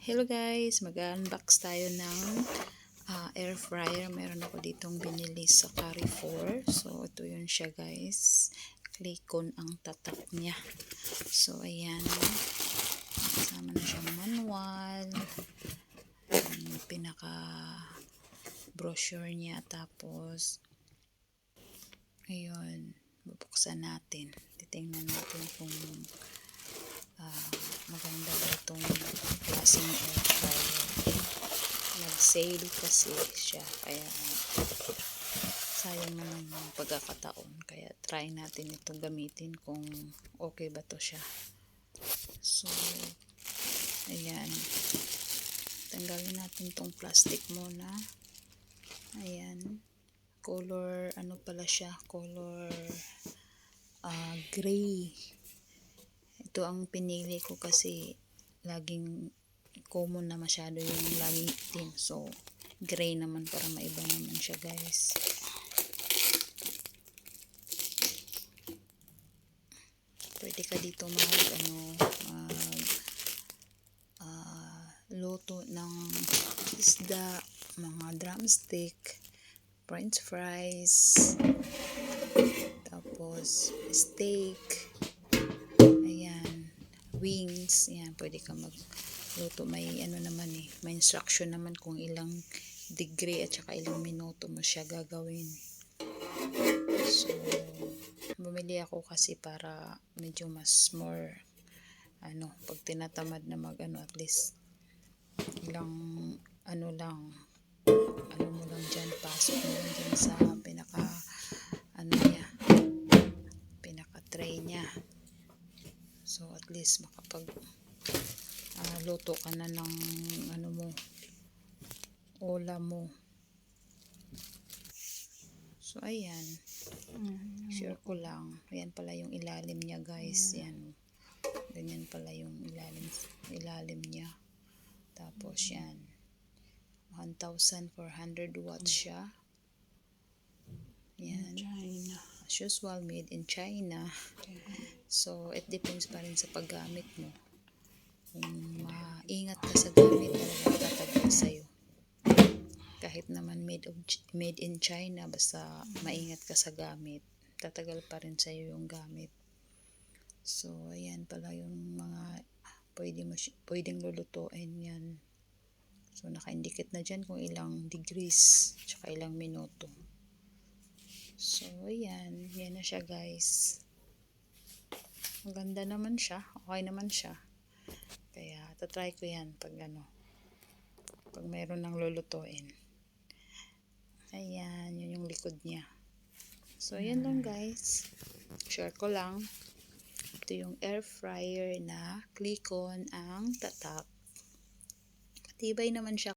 Hello guys, mag-unbox tayo ng air fryer. Meron ako ditong binili sa Carrefour. So ito yun siya guys. Clicon ang tatak niya. So ayan, kasama na siyang manual, yung pinaka brochure niya. Tapos ayun, bubuksan natin. Titingnan natin kung maganda ba itong klaseng air fryer. Nag-sale kasi siya, kaya sayang naman yung pagkakataon, kaya try natin itong gamitin kung okay ba to siya. So ayan, tanggalin natin tong plastic muna. Ayan, color ano pala siya, color gray. Ito ang pinili ko kasi laging common na masyado yung laging itim. So, gray naman para maiba naman siya guys. Pwede ka dito luto ng isda, mga drumstick, french fries, tapos steak, ayan, wings, yan, pwede ka magluto. May ano naman may instruction naman kung ilang degree at saka ilang minuto mo siya gagawin. So, bumili ako kasi para medyo mas more pag tinatamad na at least ilang lang, mo lang dyan, pasok mo lang dyan sa pinaka niya, pinaka tray niya. So at least makapag luto ka na ng ulam mo. So ayan, share ko lang. Ayan pala yung ilalim niya guys. Yan, ganyan pala yung ilalim niya. Tapos yan, 1,400 watts siya. Yan, as usual, made in China. So it depends pa rin sa paggamit mo. Kung maingat ka sa gamit, talagang tatagal sa'yo. Kahit naman made in China, basta maingat ka sa gamit, tatagal pa rin sa'yo yung gamit. So ayan pala yung mga pwedeng lulutuin yan. So naka-indicate na dyan kung ilang degrees tsaka ilang minuto. So ayan, yan na siya guys. Maganda naman siya, okay naman siya. Kaya tatry ko yan pag pag mayroon ng lulutuin. Ayan, yun yung likod niya. So ayan lang guys, share ko lang. Ito yung air fryer na Clicon ang tatak. Matibay naman siya